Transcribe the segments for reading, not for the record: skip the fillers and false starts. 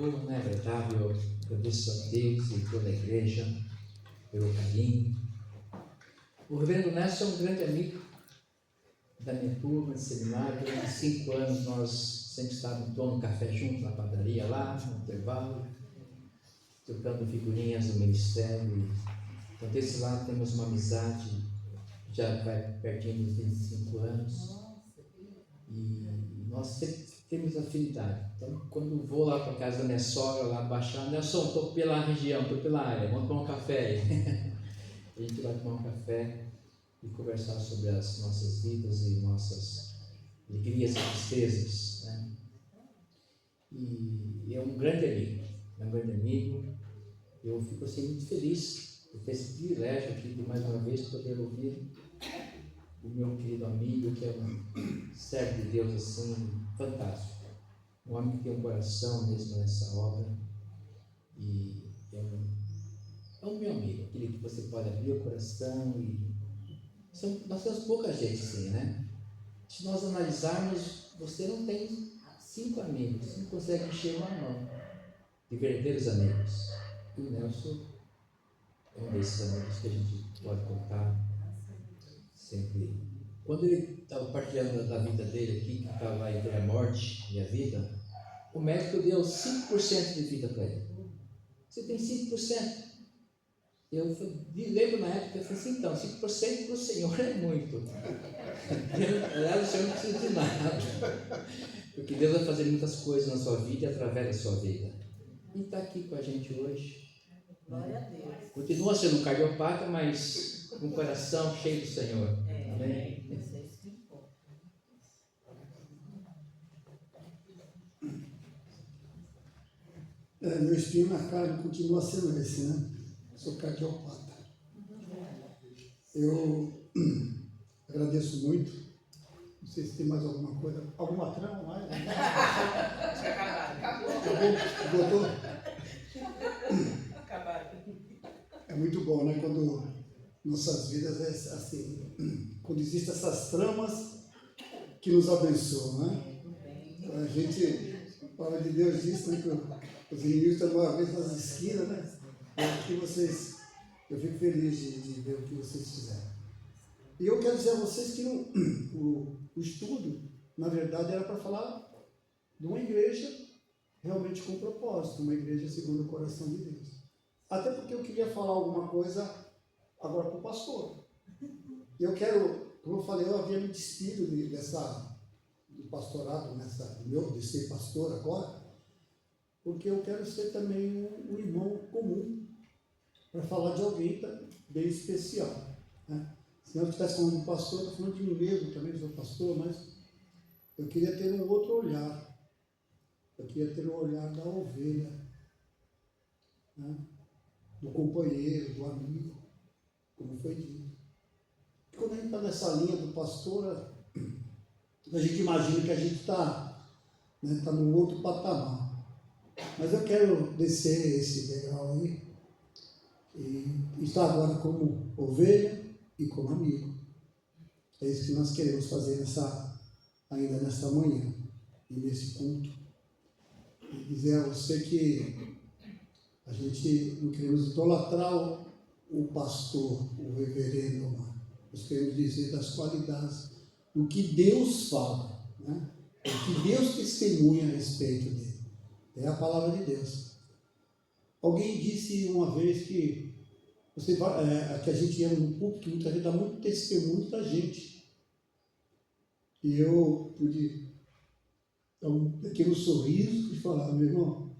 povo, né? Agradável. Agradeço a Deus e toda a igreja pelo carinho. O reverendo Nelson é um grande amigo da minha turma de seminário. Durante 5 anos nós sempre estávamos tomando café junto na padaria lá, no intervalo, trocando figurinhas do ministério. Então, desse lado temos uma amizade, já vai pertinho dos 25 anos. E nós sempre temos afinidade. Então, quando vou lá para a casa da minha sogra, lá baixar, Nelson, estou pela região, estou pela área, vamos tomar um café aí. A gente vai tomar um café e conversar sobre as nossas vidas e nossas alegrias e tristezas, né? E é um grande amigo, Eu fico assim muito feliz por ter esse privilégio aqui de mais uma vez poder ouvir o meu querido amigo, que é um servo de Deus assim, fantástico. Um homem que tem um coração mesmo nessa obra e é um meu amigo, aquele que você pode abrir o coração e nós temos pouca gente assim, né? Se nós analisarmos, você não tem 5 amigos, você não consegue encher uma mão de verdadeiros amigos. E o Nelson é um desses amigos que a gente pode contar sempre. Quando ele estava partilhando da vida dele aqui, que estava entre a morte e a vida, o médico deu 5% de vida para ele. Você tem 5%. Eu lembro na época, eu falei assim, então, 5% para o Senhor é muito. Aliás, o Senhor não precisa de nada. Porque Deus vai fazer muitas coisas na sua vida e através da sua vida. E está aqui com a gente hoje. Glória a Deus. Continua sendo cardiopata, mas com o coração cheio do Senhor. Amém? Meu espinho na carne continua sendo esse, né? Sou cardiopata. Eu agradeço muito. Não sei se tem mais alguma coisa. Alguma trama mais? Acabou. Botou? Acabaram. É muito bom, né? Quando nossas vidas é assim, quando existem essas tramas que nos abençoam, né? A gente, a palavra de Deus diz, né, que os inimigos estão uma vez nas esquinas, né? Eu fico feliz de ver o que vocês fizeram. E eu quero dizer a vocês que o estudo, na verdade, era para falar de uma igreja realmente com propósito, uma igreja segundo o coração de Deus. Até porque eu queria falar alguma coisa agora para o pastor. E eu quero, como eu falei, eu havia me despido do pastorado, de ser pastor agora, porque eu quero ser também um irmão comum para falar de alguém bem especial, né? Se eu estivesse falando de pastor, eu estou falando de mim mesmo também, sou pastor, mas eu queria ter um outro olhar. Eu queria ter o olhar da ovelha, né? Do companheiro, do amigo, como foi dito. E quando a gente está nessa linha do pastor, a gente imagina que a gente está, né, tá num outro patamar. Mas eu quero descer esse degrau aí e estar agora como ovelha e como amigo. É isso que nós queremos fazer ainda nesta manhã e nesse culto. E dizer a você que a gente não queremos idolatrar o pastor, o reverendo, nós queremos dizer das qualidades, do que Deus fala, né? O que Deus testemunha a respeito dele. É a palavra de Deus. Alguém disse uma vez que a gente entra no púlpito, muita gente dá muito testemunho da gente. E eu pude dar um pequeno sorriso e falar, meu irmão,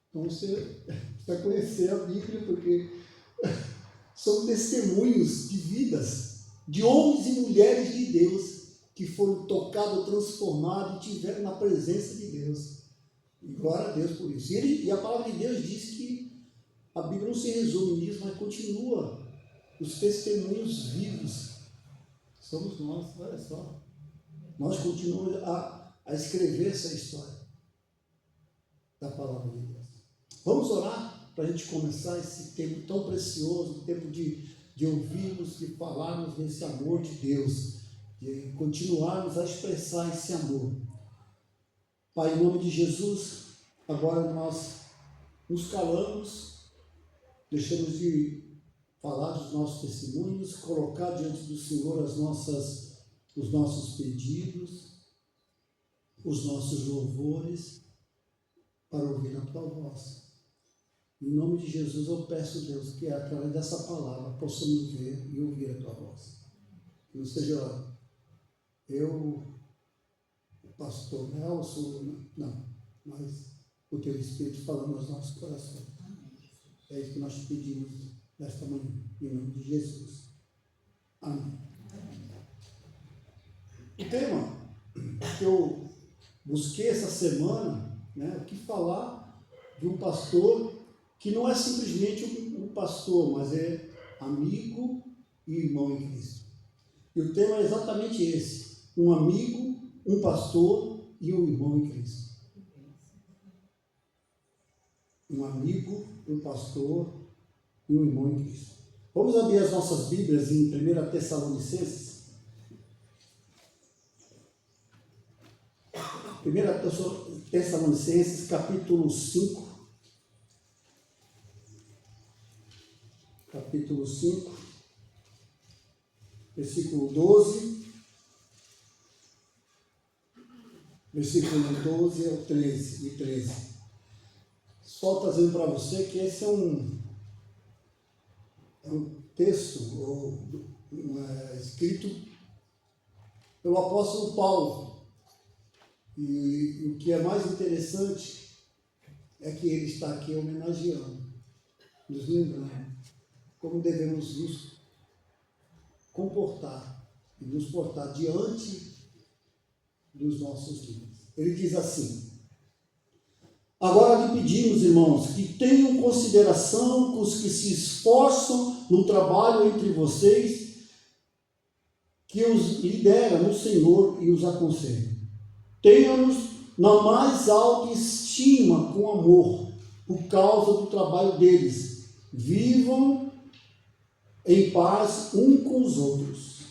então você vai conhecer a Bíblia, porque são testemunhos de vidas, de homens e mulheres de Deus, que foram tocados, transformados e tiveram na presença de Deus. E glória a Deus por isso. E a palavra de Deus diz que a Bíblia não se resume nisso, mas continua. Os testemunhos vivos somos nós, olha só. Nós continuamos a escrever essa história da palavra de Deus. Vamos orar para a gente começar esse tempo tão precioso, o tempo de ouvirmos, de falarmos desse amor de Deus, de continuarmos a expressar esse amor. Pai, em nome de Jesus, agora nós nos calamos, deixamos de falar dos nossos testemunhos, colocar diante do Senhor os nossos pedidos, os nossos louvores, para ouvir a tua voz. Em nome de Jesus eu peço, Deus, que através dessa palavra possamos ver e ouvir a tua voz. Que não seja eu, o pastor Nelson, não, mas o teu Espírito falando aos nossos corações. É isso que nós te pedimos nesta manhã, em nome de Jesus. Amém. O tema que eu busquei essa semana, o que falar de um pastor que não é simplesmente um pastor, mas é amigo e irmão em Cristo. E o tema é exatamente esse: um amigo, um pastor e um irmão em Cristo. Um amigo, um pastor e um irmão em Cristo. Vamos abrir as nossas Bíblias em 1 Tessalonicenses. 1 Tessalonicenses, capítulo 5. Capítulo 5, versículo 12. Versículo 12 ao 13. Só trazendo para você que esse é um texto escrito pelo apóstolo Paulo. E o que é mais interessante é que ele está aqui homenageando, nos lembrando como devemos nos comportar e nos portar diante dos nossos líderes. Ele diz assim: agora lhe pedimos, irmãos, que tenham consideração com os que se esforçam no trabalho entre vocês, que os lidera no Senhor e os aconselha. Tenham-nos na mais alta estima com amor, por causa do trabalho deles. Vivam em paz um com os outros.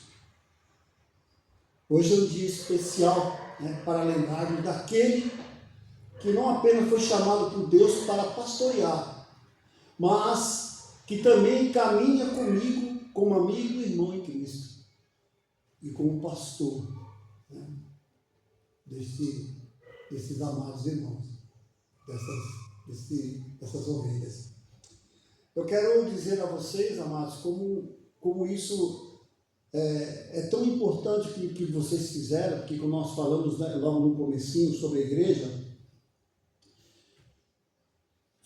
Hoje é um dia especial, para lembrarmos daquele que não apenas foi chamado por Deus para pastorear, mas que também caminha comigo como amigo e irmão em Cristo e como pastor, desses amados irmãos, dessas ovelhas. Eu quero dizer a vocês, amados, como isso é tão importante que vocês fizeram, porque como nós falamos logo no comecinho sobre a igreja,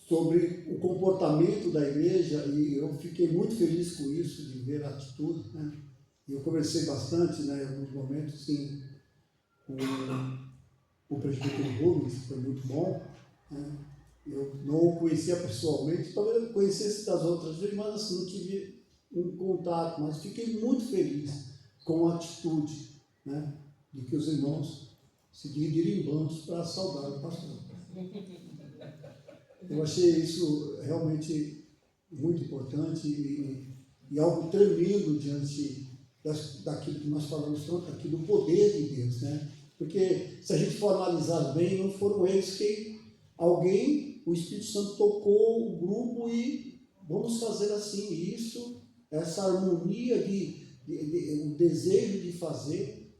sobre o comportamento da igreja, e eu fiquei muito feliz com isso, de ver a atitude, Eu conversei bastante, em alguns momentos, sim, com o presbítero Rubens, foi muito bom, Eu não o conhecia pessoalmente, talvez eu conhecesse das outras vezes, mas assim, não tive um contato, mas fiquei muito feliz com a atitude, de que os irmãos se dividiram em bandos para saudar o pastor. Eu achei isso realmente muito importante e algo tremendo diante daquilo que nós falamos tanto aqui, do poder de Deus, Porque se a gente for analisar bem, não foram eles que o Espírito Santo tocou o grupo e vamos fazer assim, essa harmonia o desejo de fazer,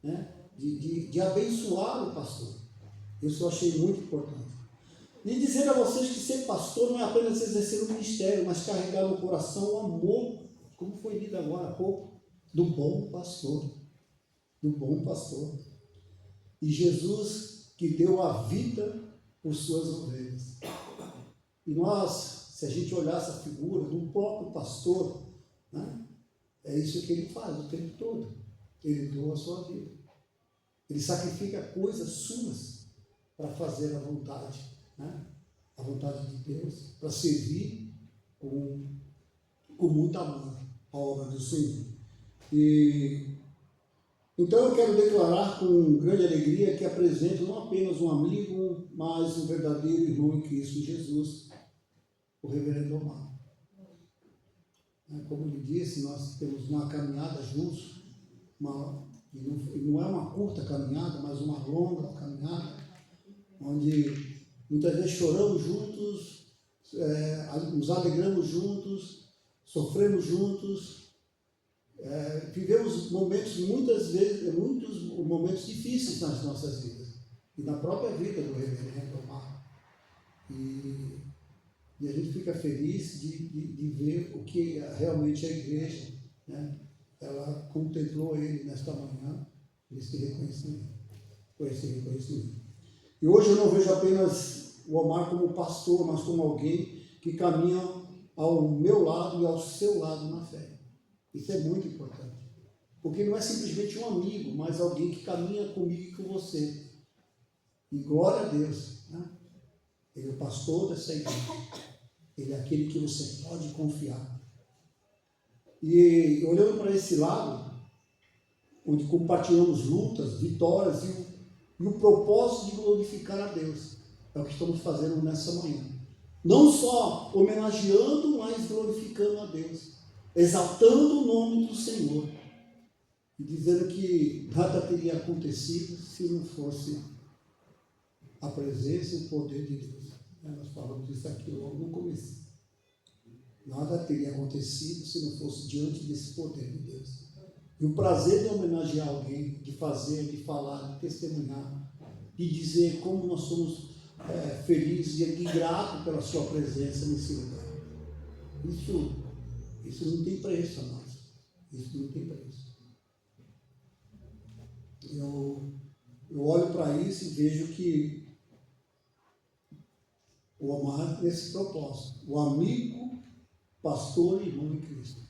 de abençoar o pastor. Isso eu achei muito importante. E dizer a vocês que ser pastor não é apenas exercer o ministério, mas carregar no coração o amor, como foi lido agora há pouco, do bom pastor. Do bom pastor. E Jesus que deu a vida por suas ovelhas. E nós, se a gente olhar essa figura do próprio pastor, é isso que ele faz o tempo todo. Ele doa a sua vida. Ele sacrifica coisas suas para fazer a vontade, a vontade de Deus, para servir com muito amor a obra do Senhor. Então eu quero declarar com grande alegria que apresento não apenas um amigo, mas um verdadeiro irmão em Cristo Jesus, o reverendo Omar. Como ele disse, nós temos uma caminhada juntos, e não é uma curta caminhada, mas uma longa caminhada, onde muitas vezes choramos juntos, nos alegramos juntos, sofremos juntos, vivemos momentos, muitas vezes, muitos momentos difíceis nas nossas vidas, e na própria vida do reverendo Omar. E a gente fica feliz de ver o que realmente a igreja, né, ela contemplou ele nesta manhã, esse reconhecimento. E hoje eu não vejo apenas o Omar como pastor, mas como alguém que caminha ao meu lado e ao seu lado na fé. Isso é muito importante. Porque não é simplesmente um amigo, mas alguém que caminha comigo e com você. E glória a Deus, né? Ele é o pastor dessa igreja. Ele é aquele que você pode confiar. E olhando para esse lado, onde compartilhamos lutas, vitórias e o propósito de glorificar a Deus, é o que estamos fazendo nessa manhã. Não só homenageando, mas glorificando a Deus, exaltando o nome do Senhor e dizendo que nada teria acontecido se não fosse a presença e o poder de Deus. Nós falamos isso aqui logo no começo. Nada teria acontecido se não fosse diante desse poder de Deus. E o prazer de homenagear alguém, de fazer, de falar, de testemunhar, de dizer como nós somos felizes e gratos pela sua presença nesse lugar. Isso não tem preço a nós. Isso não tem preço. Eu olho para isso e vejo que o Omar nesse propósito, o amigo, pastor e irmão em Cristo.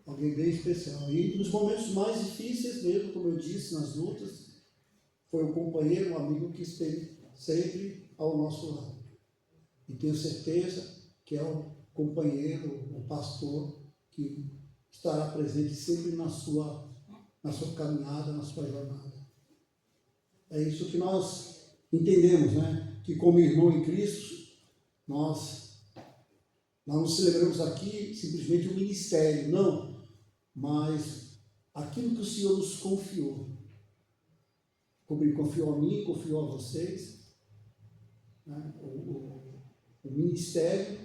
Alguém bem especial. E nos momentos mais difíceis mesmo, como eu disse, nas lutas, foi um companheiro, um amigo que esteve sempre ao nosso lado. E tenho certeza que é o companheiro, o pastor, que estará presente sempre na sua caminhada, na sua jornada. É isso que nós entendemos, né? Que como irmão em Cristo, nós não celebramos aqui simplesmente o ministério, não, mas aquilo que o Senhor nos confiou. Como Ele confiou a mim, confiou a vocês, né? O ministério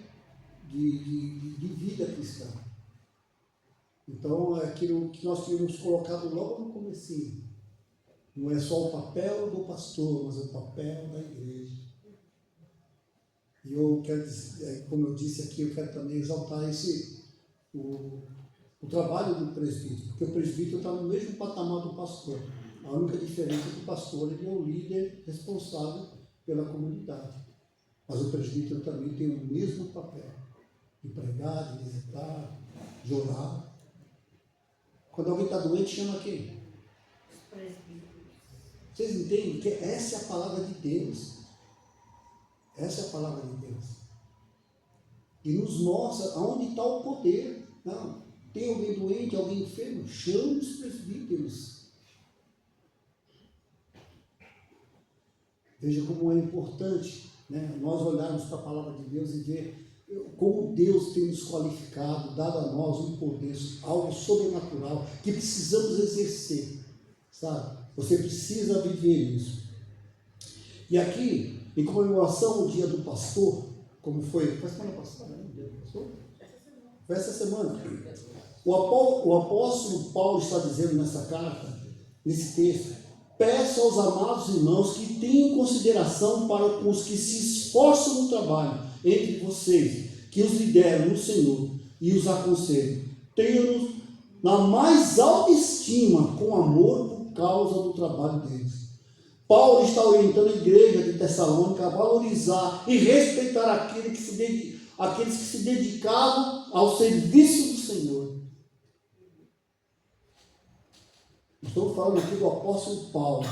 de vida cristã. Então, é aquilo que nós tínhamos colocado logo no comecinho. Não é só o papel do pastor, mas o papel da igreja. E eu quero dizer, como eu disse aqui, eu quero também exaltar o trabalho do presbítero, porque o presbítero está no mesmo patamar do pastor. A única diferença é que o pastor ele é o líder responsável pela comunidade. Mas o presbítero também tem o mesmo papel de pregar, de visitar, de orar. Quando alguém está doente, chama quem? Vocês entendem que essa é a palavra de Deus. Essa é a palavra de Deus. E nos mostra aonde está o poder. Não, tem alguém doente, alguém enfermo, chame os presbíteros. Veja como é importante, né, nós olharmos para a palavra de Deus e ver como Deus tem nos qualificado, dado a nós um poder, algo sobrenatural, que precisamos exercer, sabe? Você precisa viver isso. E aqui, em comemoração ao dia do pastor, como foi semana passada, né? O dia do pastor? Foi essa semana. O apóstolo Paulo está dizendo nessa carta, nesse texto: peço aos amados irmãos que tenham consideração para com os que se esforçam no trabalho entre vocês, que os lideram no Senhor e os aconselham. Tenham-nos na mais alta estima, com amor por causa do trabalho deles. Paulo está orientando a igreja de Tessalônica a valorizar e respeitar aqueles que se dedicavam ao serviço do Senhor. Estou falando aqui do apóstolo Paulo,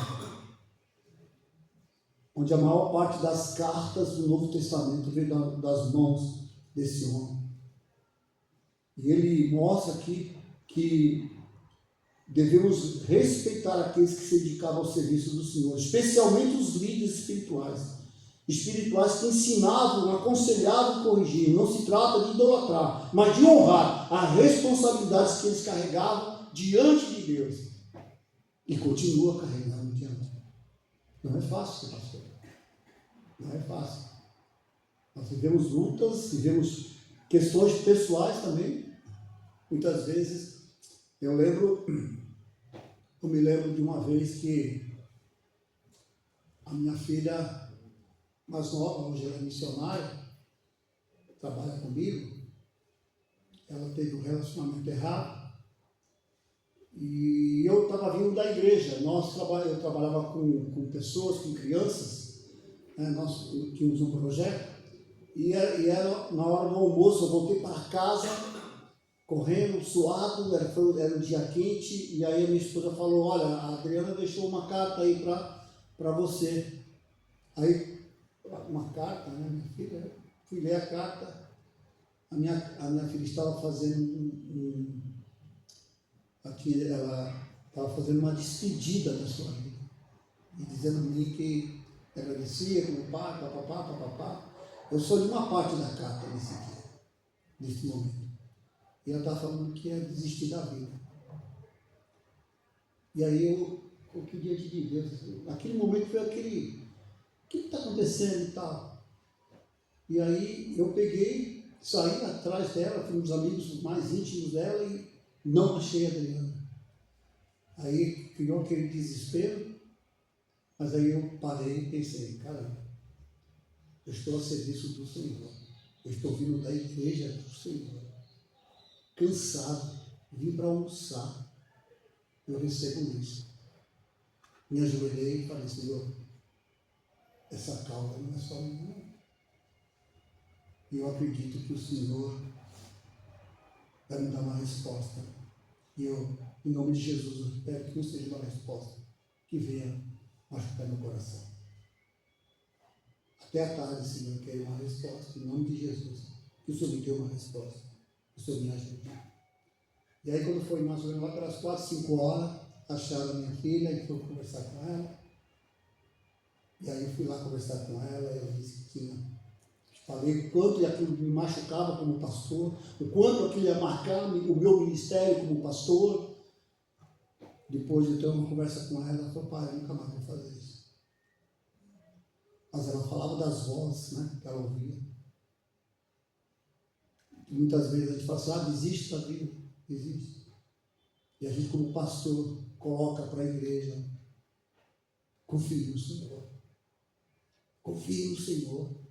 onde a maior parte das cartas do Novo Testamento vem das mãos desse homem. E ele mostra aqui que devemos respeitar aqueles que se dedicavam ao serviço do Senhor, especialmente os líderes espirituais que ensinavam, aconselhavam e corrigiam. Não se trata de idolatrar, mas de honrar as responsabilidades que eles carregavam diante de Deus. E continua carregando diante. Não é fácil ser pastor. Não é fácil. Nós vivemos lutas, vivemos questões pessoais também. Muitas vezes, eu me lembro de uma vez que a minha filha mais nova, hoje ela é missionária, trabalha comigo, ela teve um relacionamento errado, e eu estava vindo da igreja. Eu trabalhava com pessoas, com crianças, né? Nós tínhamos um projeto, e era na hora do almoço. Eu voltei para casa correndo, suado, era um dia quente, e aí a minha esposa falou: olha, a Adriana deixou uma carta aí para você. Aí, uma carta, né, minha filha? Fui ler a carta. A minha filha estava fazendo ela estava fazendo uma despedida da sua vida, e dizendo a mim que agradecia como pai, papapá. Eu sou de uma parte da carta nesse dia, nesse momento. E ela estava falando que ia desistir da vida. E aí eu queria te dizer, naquele momento foi aquele: o que está acontecendo e tal? E aí eu peguei, saí atrás dela, fui um dos amigos mais íntimos dela e não achei a Adriana. Aí criou aquele desespero, mas aí eu parei e pensei: caramba, eu estou a serviço do Senhor, eu estou vindo da igreja do Senhor, cansado, vim para almoçar, eu recebo isso. Me ajoelhei e falei: Senhor, essa causa não é só minha. E eu acredito que o Senhor vai me dar uma resposta. E eu, em nome de Jesus, eu espero que não seja uma resposta que venha machucar meu coração. Até a tarde, Senhor, eu quero uma resposta, em nome de Jesus. Que o Senhor me dê uma resposta, que o Senhor me ajude. E aí, quando foi mais ou menos lá pelas 4, 5 horas, acharam a minha filha e fui conversar com ela. E aí eu fui lá conversar com ela, eu disse que tinha... Falei o quanto aquilo me machucava como pastor, o quanto aquilo ia marcar o meu ministério como pastor. Depois de ter uma conversa com ela falou: pai, eu nunca mais vou fazer isso. Mas ela falava das vozes, né, que ela ouvia. E muitas vezes a gente fala assim: desiste da vida, desiste. E a gente, como pastor, coloca para a igreja: confie no Senhor. Confie no Senhor.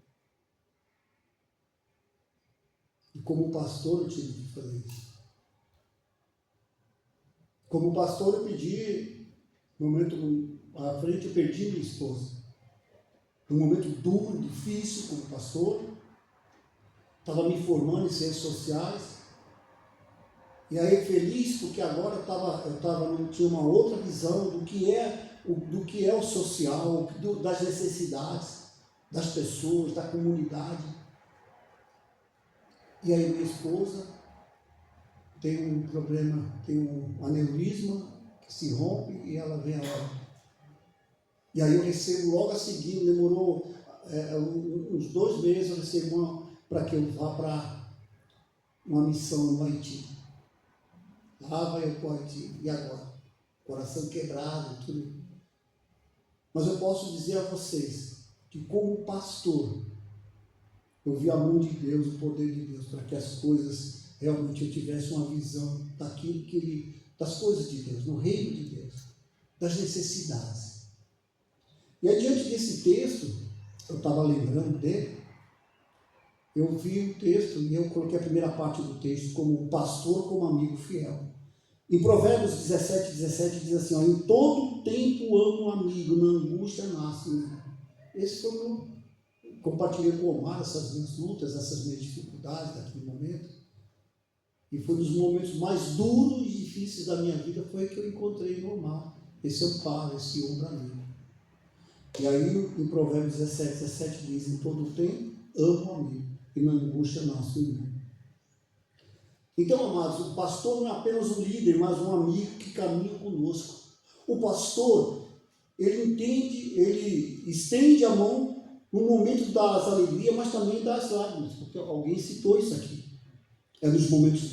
E como pastor eu tive que fazer isso. Como pastor eu pedi, no momento à frente eu perdi minha esposa. Um momento duro, difícil como pastor. Estava me formando em ciências sociais. E aí feliz porque agora eu tinha uma outra visão do que é o social, das necessidades das pessoas, da comunidade. E aí minha esposa tem um problema, tem um aneurisma que se rompe e ela vem a óbito. E aí eu recebo logo a seguir, demorou uns 2 meses, eu recebo para que eu vá para uma missão no Haiti. Lá vai eu para o Haiti. E agora? Coração quebrado, tudo. Mas eu posso dizer a vocês que, como pastor, eu vi a mão de Deus, o poder de Deus, para que as coisas, realmente eu tivesse uma visão daquilo das coisas de Deus, no reino de Deus, das necessidades. E aí, diante desse texto, eu estava lembrando dele, eu vi o texto e eu coloquei a primeira parte do texto como pastor, como amigo fiel. Em Provérbios 17 diz assim: em todo tempo amo um amigo, na angústia nasce. Esse foi o meu... Compartilhei com o Omar essas minhas lutas, essas minhas dificuldades daquele momento. E foi um dos momentos mais duros e difíceis da minha vida, foi que eu encontrei no Omar, esse amparo, esse ombro amigo. E aí, em Provérbios 17 diz: em todo tempo amo o amigo, e na angústia nasce o irmão. Então, amados, o pastor não é apenas um líder, mas um amigo que caminha conosco. O pastor, ele entende, ele estende a mão no momento das alegrias, mas também das lágrimas, porque alguém citou isso aqui. É nos momentos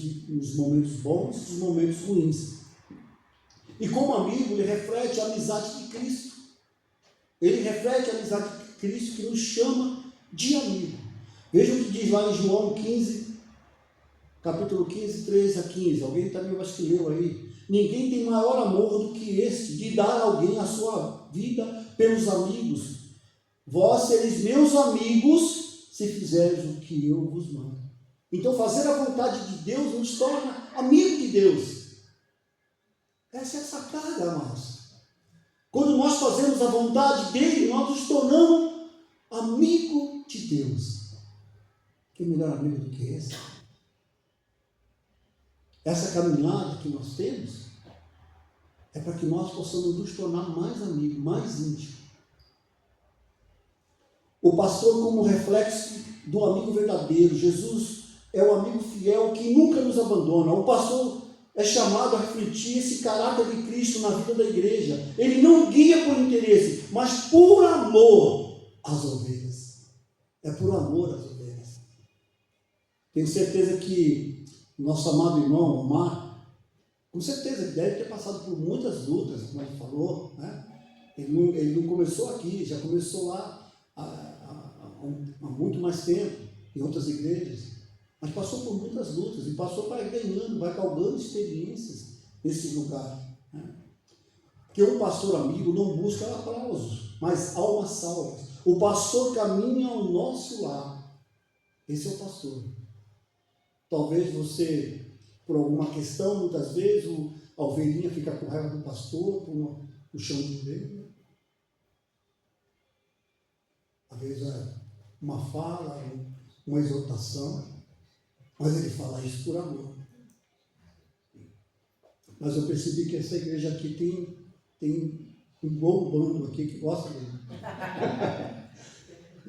bons e nos momentos ruins. E como amigo, ele reflete a amizade de Cristo. Ele reflete a amizade de Cristo que nos chama de amigo. Veja o que diz lá em João 15, capítulo 15, 13 a 15. Alguém também vai que leu aí. Ninguém tem maior amor do que este, de dar a alguém a sua vida pelos amigos. Vós sereis meus amigos se fizerdes o que eu vos mando. Então, fazer a vontade de Deus nos torna amigo de Deus. Essa é a sacada, amados. Quando nós fazemos a vontade dele, nós nos tornamos amigo de Deus. Que melhor amigo do que esse? Essa caminhada que nós temos é para que nós possamos nos tornar mais amigos, mais íntimos. O pastor como reflexo do amigo verdadeiro. Jesus é o amigo fiel que nunca nos abandona. O pastor é chamado a refletir esse caráter de Cristo na vida da igreja. Ele não guia por interesse, mas por amor às ovelhas. É por amor às ovelhas. Tenho certeza que nosso amado irmão Omar, com certeza ele deve ter passado por muitas lutas, como ele falou, né? Ele não começou aqui, já começou lá há muito mais tempo, em outras igrejas, mas passou por muitas lutas e passou vai ganhando, vai galgando experiências nesse lugar, né? Porque um pastor amigo não busca aplausos, mas almas salvas. O pastor caminha ao nosso lado. Esse é o pastor. Talvez você, por alguma questão, muitas vezes a ovelhinha fica com raiva do pastor, por puxão de orelha. Às vezes é uma fala, uma exortação, mas ele fala isso por amor. Mas eu percebi que essa igreja aqui tem um bom bando aqui que gosta dele.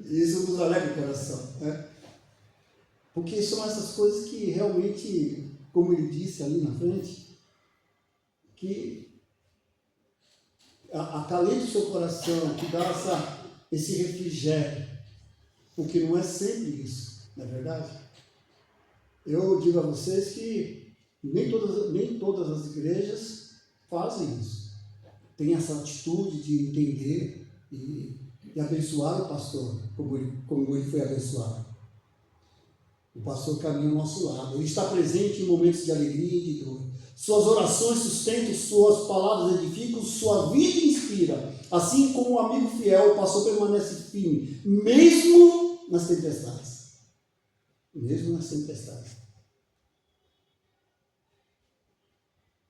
E isso nos alegra o coração, né? Porque são essas coisas que realmente, como ele disse ali na frente, que acalente o seu coração, que dá esse refrigério, porque não é sempre isso, não é verdade? Eu digo a vocês que nem todas as igrejas fazem isso. Tem essa atitude de entender e abençoar o pastor, como ele foi abençoado. O pastor caminha ao nosso lado. Ele está presente em momentos de alegria e de dor. Suas orações sustentam, suas palavras edificam, sua vida inspira. Assim como um amigo fiel, o pastor permanece firme, mesmo nas tempestades. Mesmo nas tempestades.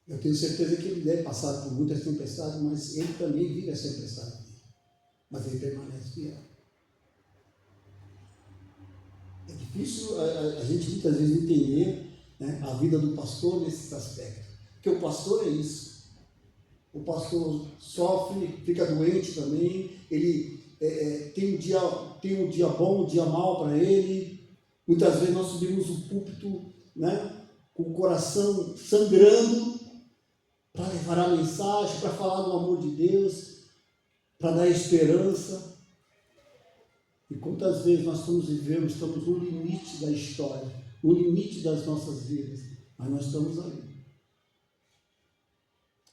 Eu tenho certeza que ele deve passar por muitas tempestades, mas ele também vive as tempestades. Mas ele permanece fiel. É difícil a gente muitas vezes entender, né, a vida do pastor nesse aspecto. Porque o pastor é isso. O pastor sofre, fica doente também, ele tem um dia bom, um dia mau para ele. Muitas vezes nós subimos o púlpito, né, com o coração sangrando para levar a mensagem, para falar do amor de Deus, para dar esperança. E quantas vezes nós estamos no limite da história, no limite das nossas vidas, mas nós estamos ali.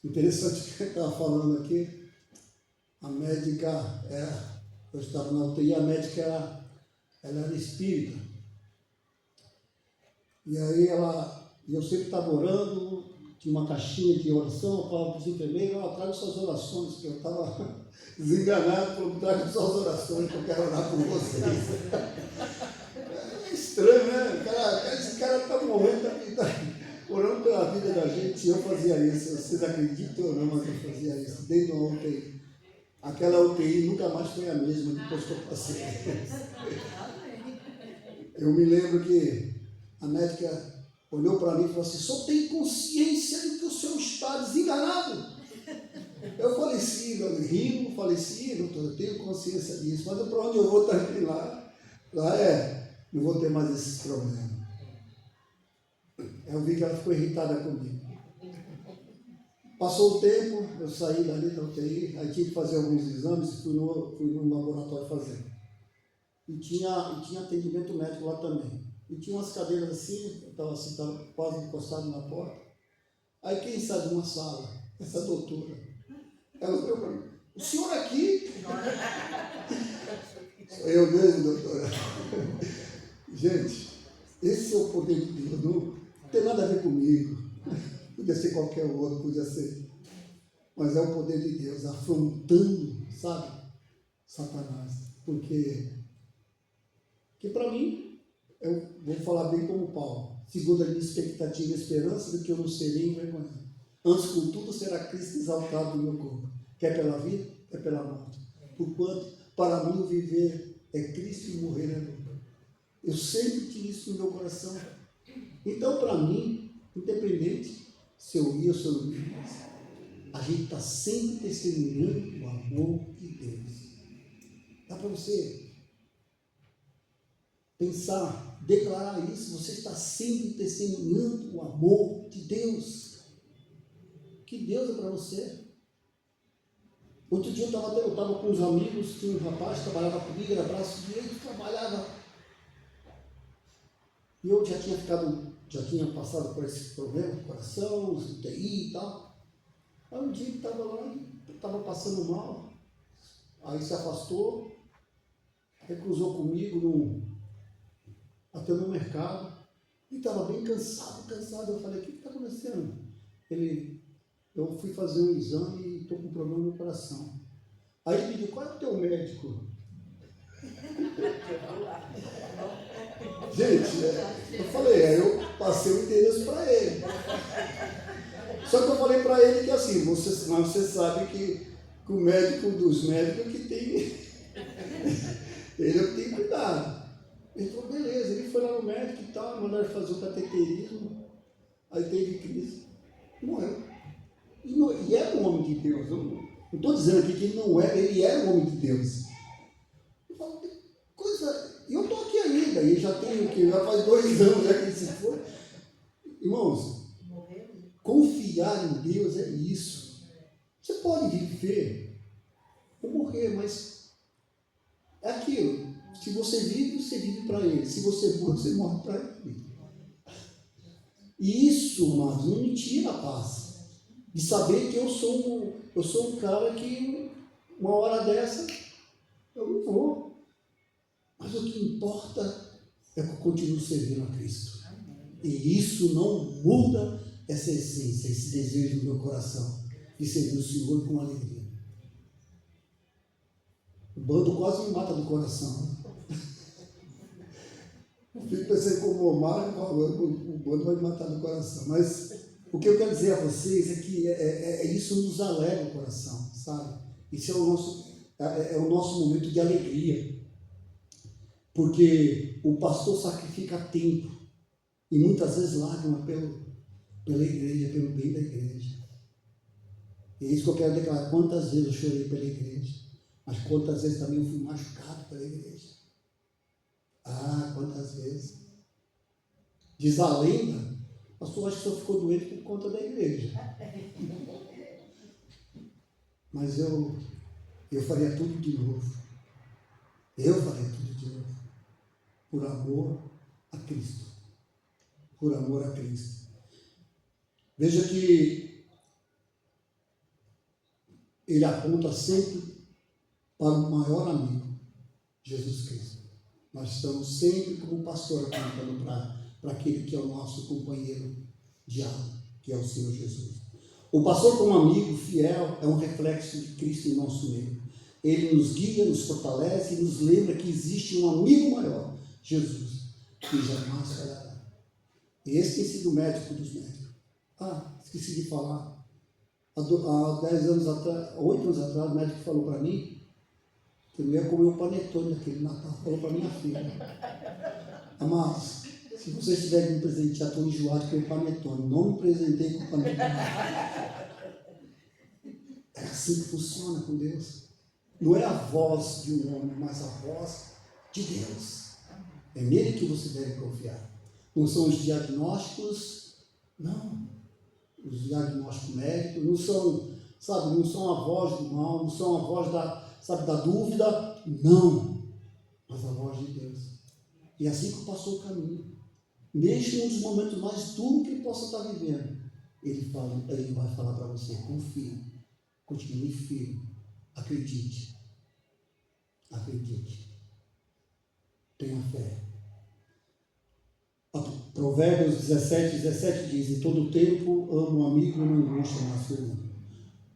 Interessante que eu estava falando aqui, a médica, eu estava na UTI, a médica ela era espírita. E aí eu sempre estava orando, tinha uma caixinha de oração, eu falava para os enfermeiros, traga suas orações, porque eu estava desenganado, falou, traga suas orações, que eu quero orar por vocês. É estranho, né? Esse cara está morrendo, está orando pela vida da gente, e eu fazia isso. Vocês acreditam ou não, mas eu fazia isso, desde a UTI. Aquela UTI nunca mais foi a mesma depois que eu passei. Eu me lembro que a médica olhou para mim e falou assim, só tem consciência de que o senhor está desenganado. Eu falei, sim, eu rimo, falei, sim, doutor, eu tenho consciência disso, mas para onde eu vou também lá não vou ter mais esses problemas. Eu vi que ela ficou irritada comigo. Passou o tempo, eu saí dali da UTI, aí tinha que fazer alguns exames, fui no laboratório fazer. E tinha atendimento médico lá também. E tinha umas cadeiras assim, eu estava quase encostado na porta. Aí quem sai de uma sala? Essa doutora. Ela olhou para mim, o senhor aqui? Sou eu mesmo, doutora. Gente, esse é o poder de Deus. Não tem nada a ver comigo. Podia ser qualquer outro, podia ser. Mas é o poder de Deus afrontando, sabe, Satanás. Porque para mim, eu vou falar bem como Paulo, segundo a minha expectativa e esperança de que eu não serei envergonhado. Antes, contudo, será Cristo exaltado no meu corpo, quer pela vida, quer pela morte. Porquanto, para mim, o viver é Cristo e morrer é lucro. Eu sempre tive isso no meu coração. Então, para mim, independente se eu ia ou se eu não ia, a gente está sempre testemunhando o amor de Deus. Dá para você pensar, declarar isso, você está sempre testemunhando o amor de Deus. Que Deus é para você. Outro dia eu estava com uns amigos, tinha um rapaz que trabalhava comigo, era braço direito, trabalhava. E eu já tinha passado por esse problema do coração, UTI e tal. Aí um dia ele estava lá e estava passando mal, aí se afastou, recruzou comigo até no mercado, e estava bem cansado. Eu falei, o que está acontecendo? Eu fui fazer um exame e estou com um problema no coração. Aí ele pediu, qual é o teu médico? Gente, eu falei, aí eu passei o endereço para ele. Só que eu falei para ele que assim, você sabe que o médico dos médicos que tem, ele é que tem cuidado. Ele falou, beleza, ele foi lá no médico e tal, mandaram ele fazer o cateterismo, aí teve crise, morreu. E era um homem de Deus, eu não estou dizendo aqui que ele não era, ele era um homem de Deus. Eu falo, que coisa, e eu estou aqui ainda, e já faz 2 anos já que ele se foi. Irmãos, confiar em Deus é isso. Você pode viver ou morrer, mas é aquilo. Se você vive para Ele. Se você morre, você morre para Ele. E isso, mas não me tira a paz. De saber que eu sou um cara que uma hora dessa eu não vou. Mas o que importa é que eu continuo servindo a Cristo. E isso não muda essa essência, esse desejo do meu coração de servir o Senhor com alegria. O bando quase me mata do coração. Eu fico pensando como o Omar falou, o bando vai me matar do coração. Mas o que eu quero dizer a vocês é que isso nos alegra o coração, sabe? Isso é o nosso momento de alegria. Porque o pastor sacrifica tempo e muitas vezes lágrima pela igreja, pelo bem da igreja. E é isso que eu quero declarar. Quantas vezes eu chorei pela igreja, mas quantas vezes também eu fui machucado pela igreja. Ah, quantas vezes. Diz a lenda, pastor, acho que só ficou doente por conta da igreja. Mas eu faria tudo de novo. Eu faria tudo de novo. Por amor a Cristo. Por amor a Cristo. Veja que ele aponta sempre para o maior amigo, Jesus Cristo. Nós estamos sempre como pastor apontando para aquele que é o nosso companheiro de alma, que é o Senhor Jesus. O pastor como amigo fiel é um reflexo de Cristo em nosso meio. Ele nos guia, nos fortalece e nos lembra que existe um amigo maior, Jesus, que jamais falhará. E esse tem sido o médico dos médicos. Esqueci de falar. Há 10 anos atrás, 8 anos atrás, o médico falou para mim que eu não ia comer o panetone naquele Natal. Falou para minha filha. Amados, se vocês tiverem me presentear, estou enjoado com o panetone. Não me presentei com o panetone. É assim que funciona com Deus. Não é a voz de um homem, mas a voz de Deus. É nele que você deve confiar. Não são os diagnósticos, não. Os diagnósticos médicos não são a voz do mal, não são a voz da dúvida, não. Mas a voz de Deus. E assim que passou o caminho. Mesmo um dos momentos mais duros que ele possa estar vivendo, ele vai falar para você, confie, continue firme, acredite, tenha fé. Provérbios 17 diz: em todo tempo amo um amigo e não angústia mais seu irmão.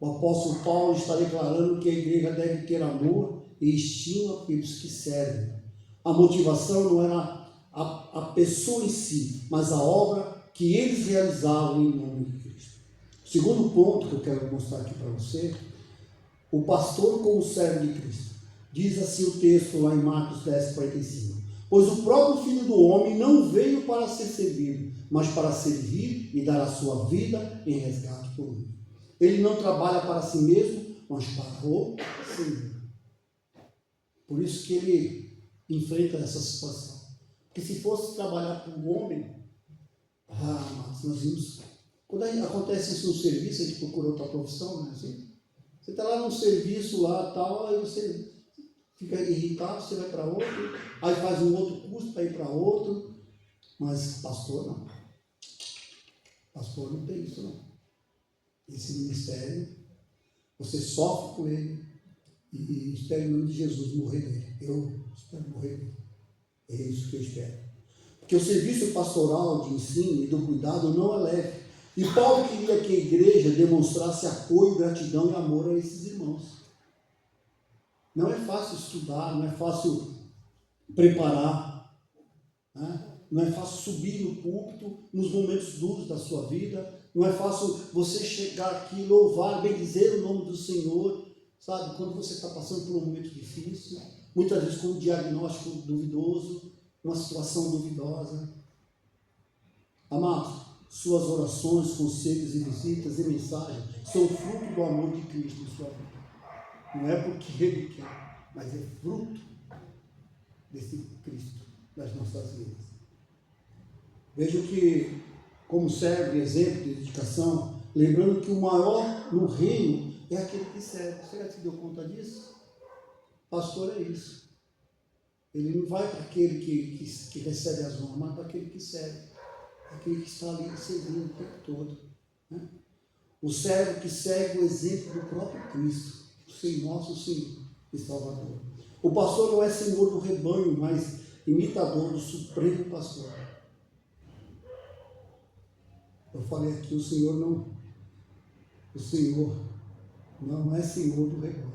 O apóstolo Paulo está declarando que a igreja deve ter amor e estima pelos que servem. A motivação não era a pessoa em si, mas a obra que eles realizavam em nome de Cristo. O segundo ponto que eu quero mostrar aqui para você: o pastor como servo de Cristo. Diz assim o texto lá em Marcos 10:45. Pois o próprio Filho do Homem não veio para ser servido, mas para servir e dar a sua vida em resgate por mim. Ele não trabalha para si mesmo, mas para o Senhor. Por isso que ele enfrenta essa situação. Porque se fosse trabalhar para o homem, mas nós vimos. Quando acontece isso no serviço, a gente procura outra profissão, não é assim? Você está lá num serviço lá, tal, aí você fica irritado, você vai para outro, aí faz um outro curso para ir para outro, mas pastor não. Pastor não tem isso não. Esse ministério, você sofre com ele e espera em nome de Jesus morrer nele. Eu espero morrer nele. É isso que eu espero. Porque o serviço pastoral de ensino e do cuidado não é leve. E Paulo queria que a igreja demonstrasse apoio, gratidão e amor a esses irmãos. Não é fácil estudar, não é fácil preparar, né? Não é fácil subir no púlpito nos momentos duros da sua vida, não é fácil você chegar aqui, louvar, bendizer o nome do Senhor, sabe? Quando você está passando por um momento difícil, muitas vezes com um diagnóstico duvidoso, uma situação duvidosa. Amados, suas orações, conselhos e visitas e mensagens são fruto do amor de Cristo em sua vida. Não é porque Ele quer, mas é fruto desse Cristo das nossas vidas. Vejo que, como servo e exemplo de dedicação, lembrando que o maior no reino é aquele que serve. Você já se deu conta disso? Pastor é isso. Ele não vai para aquele que recebe as honras, mas para aquele que serve. Aquele que está ali servindo o tempo todo. Né? O servo que segue o exemplo do próprio Cristo, o nosso Senhor e Salvador. O pastor não é senhor do rebanho, mas imitador do supremo pastor. Eu falei aqui, o Senhor não é senhor do rebanho.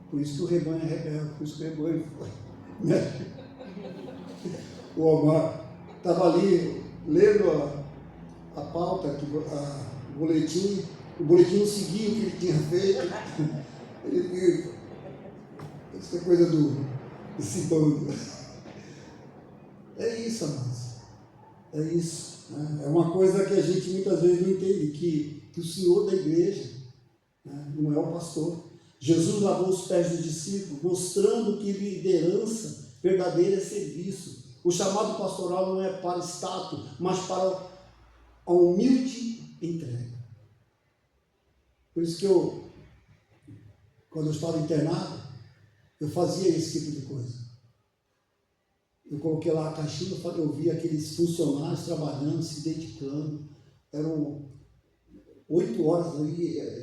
Por isso que o rebanho é rebelde, por isso que o rebanho foi. Né? O Omar estava ali lendo a pauta, o boletim não seguia o que ele tinha feito. Isso é coisa desse bando. É isso, amados. É isso. Né? É uma coisa que a gente muitas vezes não entende, que o Senhor da igreja, né, não é o pastor. Jesus lavou os pés dos discípulos, mostrando que liderança verdadeira é serviço. O chamado pastoral não é para status, mas para a humilde entrega. Por isso que quando eu estava internado, eu fazia esse tipo de coisa. Eu coloquei lá a caixinha, eu vi aqueles funcionários trabalhando, se dedicando. Eram 8 horas ali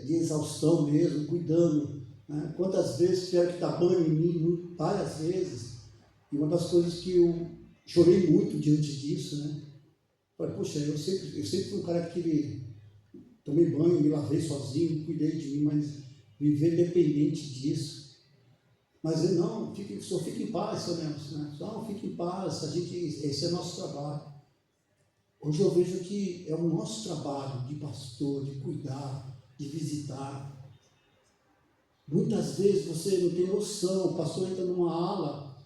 de exaustão mesmo, cuidando. Né? Quantas vezes tiveram que dar banho em mim? Várias vezes. E uma das coisas que eu chorei muito diante disso, né? Falei, poxa, eu sempre fui um cara que tomei banho, me lavei sozinho, cuidei de mim, mas viver dependente disso. Mas ele, não, só fique em paz, seu Nelson, né? Não, fique em paz, esse é nosso trabalho. Hoje eu vejo que é o nosso trabalho de pastor, de cuidar, de visitar. Muitas vezes você não tem noção, o pastor entra numa ala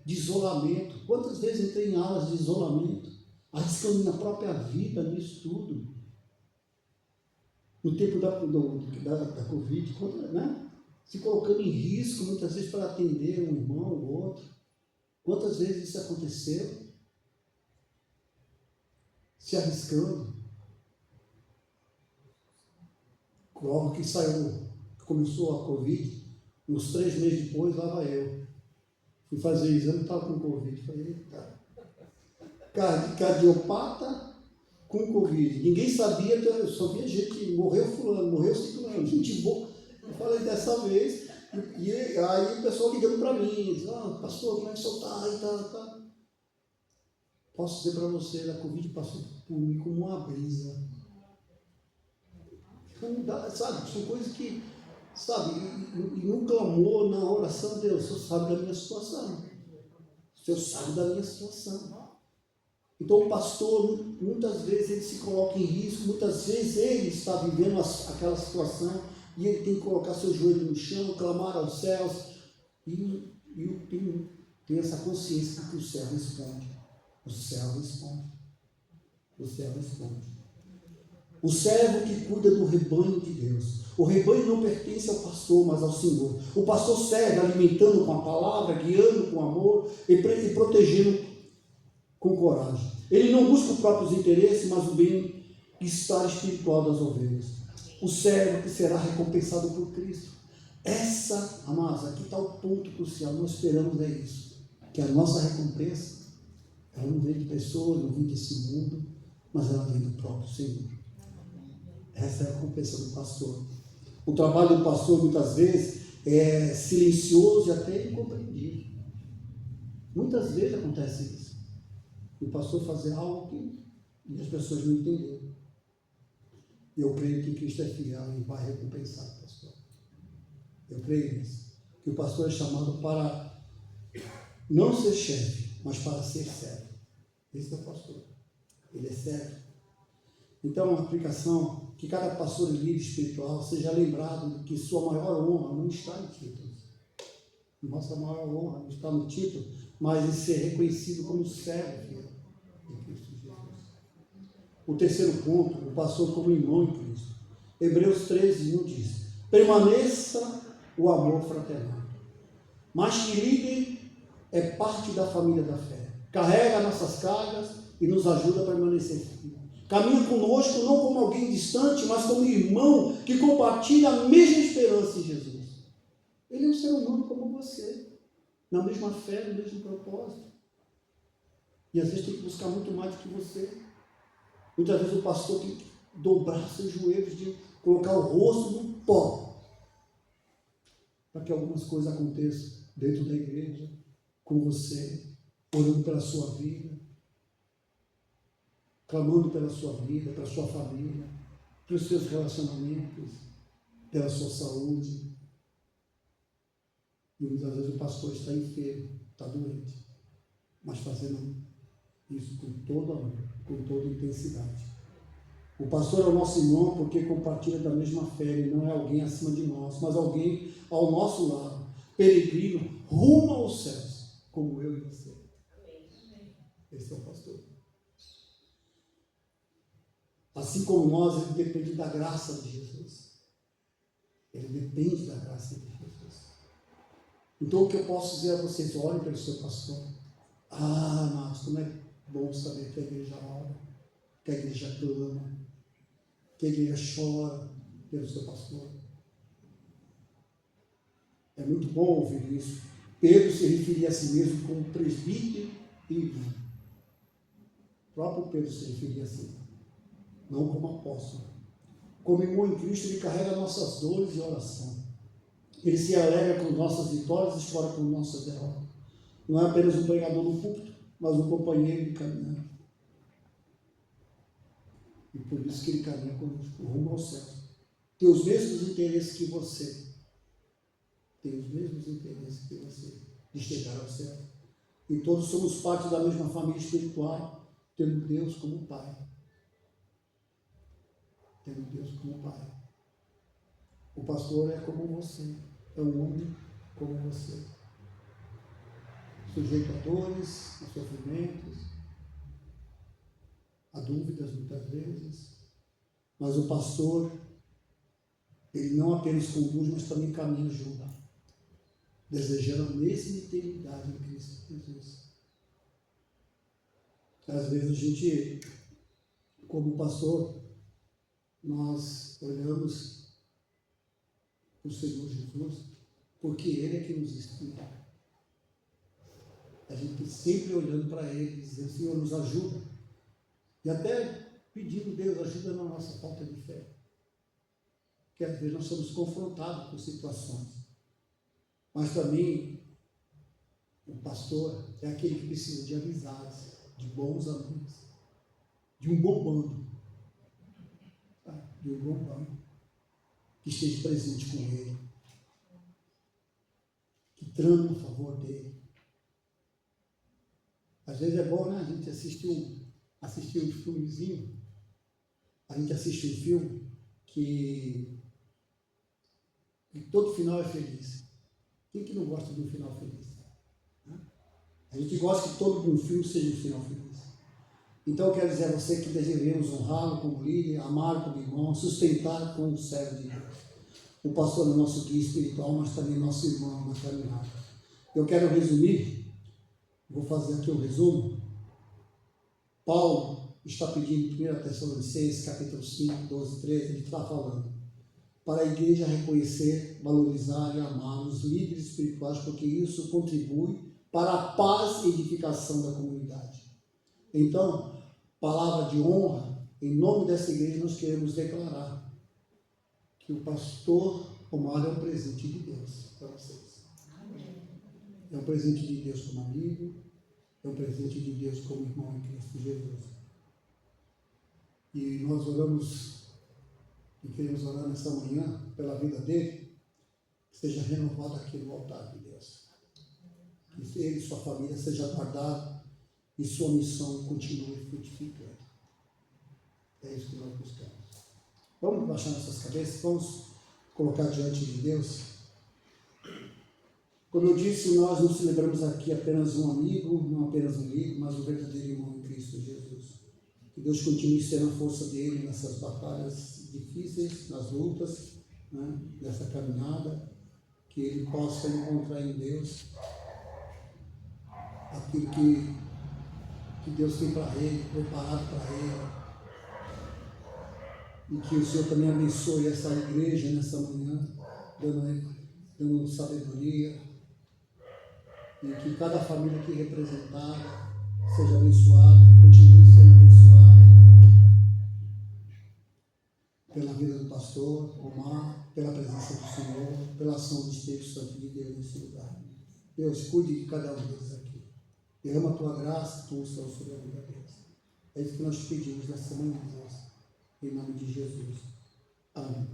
de isolamento. Quantas vezes entrei em alas de isolamento, arriscando minha própria vida nisso tudo? No tempo da Covid, né? Se colocando em risco, muitas vezes, para atender um irmão ou outro. Quantas vezes isso aconteceu? Se arriscando. Logo que começou a Covid, uns 3 meses depois, lá vai eu. Fui fazer o exame e estava com Covid. Falei, eita. Cardiopata com Covid. Ninguém sabia, eu só via gente, morreu fulano, morreu ciclano, gente boa. Eu falei dessa vez, e aí o pessoal ligando para mim, pastor, como é que o senhor está? Posso dizer para você, a Covid passou por mim como uma brisa. Sabe, são coisas que, sabe, e no clamor, na oração, Deus, o Senhor sabe da minha situação. O Senhor sabe da minha situação. Então o pastor, muitas vezes ele se coloca em risco, muitas vezes ele está vivendo aquela situação e ele tem que colocar seu joelho no chão, clamar aos céus e tem essa consciência de que o céu responde. O céu responde. O céu responde. O servo que cuida do rebanho de Deus. O rebanho não pertence ao pastor, mas ao Senhor. O pastor serve alimentando com a palavra, guiando com amor e protegendo com coragem. Ele não busca os próprios interesses, mas o bem-estar espiritual das ovelhas. O servo que será recompensado por Cristo. Essa, amados, aqui está o ponto crucial. Nós esperamos é isso. Que a nossa recompensa, ela não vem de pessoas, não vem desse mundo, mas ela vem do próprio Senhor. Essa é a recompensa do pastor. O trabalho do pastor, muitas vezes, é silencioso e até incompreendido. Muitas vezes acontece isso. O pastor fazer algo que as pessoas não entenderam. Eu creio que Cristo é fiel e vai recompensar o pastor. Eu creio nisso. Que o pastor é chamado para não ser chefe, mas para ser servo. Esse é o pastor. Ele é servo. Então, a aplicação, que cada pastor e líder espiritual seja lembrado de que sua maior honra não está em títulos. Nossa maior honra não está no título, mas em ser reconhecido como servo fiel de Cristo Jesus. O terceiro ponto, o pastor como irmão em Cristo. Hebreus 13:1 diz: permaneça o amor fraternal. Mas que líder é parte da família da fé. Carrega nossas cargas e nos ajuda a permanecer firmes. Caminha conosco não como alguém distante, mas como irmão que compartilha a mesma esperança em Jesus. Ele é um ser humano como você, na mesma fé, no mesmo propósito. E às vezes tem que buscar muito mais do que você. Muitas vezes o pastor tem que dobrar seus joelhos, de colocar o rosto no pó, para que algumas coisas aconteçam dentro da igreja, com você, orando pela sua vida, clamando pela sua vida, pela sua família, pelos seus relacionamentos, pela sua saúde. E muitas vezes o pastor está enfermo, está doente, mas fazendo isso com todo amor, com toda intensidade. O pastor é o nosso irmão porque compartilha da mesma fé, ele não é alguém acima de nós, mas alguém ao nosso lado, peregrino, rumo aos céus, como eu e você. Esse é o pastor. Assim como nós, ele depende da graça de Jesus. Ele depende da graça de Jesus. Então, o que eu posso dizer a vocês? Olhem pelo seu pastor. Ah, mas como é bom saber que a igreja ora, que a igreja clama, que a igreja chora pelo seu pastor. É muito bom ouvir isso. Pedro se referia a si mesmo como presbítero e irmão. O próprio Pedro se referia assim, não como apóstolo. Como irmão em Cristo, ele carrega nossas dores e oração. Ele se alegra com nossas vitórias e chora com nossas derrotas. Não é apenas um pregador no púlpito, mas um companheiro de caminhar. E por isso que ele caminha conosco, rumo ao céu. Tem os mesmos interesses que você. Tem os mesmos interesses que você, de chegar ao céu. E todos somos parte da mesma família espiritual, tendo Deus como Pai. Tendo Deus como Pai. O pastor é como você, é um homem como você. Sujeito a dores, a sofrimentos, a dúvidas muitas vezes. Mas o pastor, ele não apenas conduz, mas também caminha junto, desejando a mesma eternidade em Cristo Jesus. Às vezes a gente, como pastor, nós olhamos para o Senhor Jesus, porque Ele é que nos inspira. A gente sempre olhando para Ele, dizendo: Senhor, nos ajuda. E até pedindo: Deus, ajuda na nossa falta de fé. Porque às vezes nós somos confrontados com situações. Mas também, o pastor é aquele que precisa de amizades. de bons amigos, de um bom bando, tá? De um bom bando, que esteja presente com ele, que trame a favor dele. Às vezes é bom, né? A gente assistir um filmezinho, a gente assiste um filme que todo final é feliz. Quem que não gosta de um final feliz? Né? A gente gosta que todo bom filme seja um final feliz. Então eu quero dizer a você que devemos honrá-lo como líder, amá-lo como irmão, sustentar como servo de Deus. O pastor é nosso guia espiritual, mas também nosso irmão na caminhada. Eu quero resumir, vou fazer aqui um resumo. Paulo está pedindo em 1 Tessalonicenses, capítulo 5, 12, 13, ele está falando para a igreja reconhecer, valorizar e amar os líderes espirituais, porque isso contribui para a paz e edificação da comunidade. Então, palavra de honra, em nome dessa igreja nós queremos declarar que o pastor Omar é um presente de Deus para vocês. É um presente de Deus como amigo, é um presente de Deus como irmão em Cristo Jesus. E nós oramos e queremos orar nessa manhã pela vida dele, que seja renovado aqui no altar de Deus. Que ele e sua família seja guardado e sua missão continue frutificando. É isso que nós buscamos. Vamos baixar nossas cabeças, vamos colocar diante de Deus. Como eu disse, nós não celebramos aqui apenas um amigo, não apenas um líder, mas um verdadeiro irmão em Cristo Jesus. Que Deus continue sendo a força dele nessas batalhas difíceis, nas lutas, né, nessa caminhada, que ele possa encontrar em Deus aquilo que Deus tem para ele, preparado para ele, e que o Senhor também abençoe essa igreja nessa manhã, dando sabedoria, e que cada família aqui representada seja abençoada, continue sendo abençoada pela vida do pastor Omar, pela presença do Senhor, pela ação do Espírito Santo de Deus nesse lugar. Deus, cuide de cada um deles aqui. Derrama a tua graça, a tua unção sobre a vida deles. É isso que nós pedimos nessa manhã, Deus. Em nome de Jesus. Amém.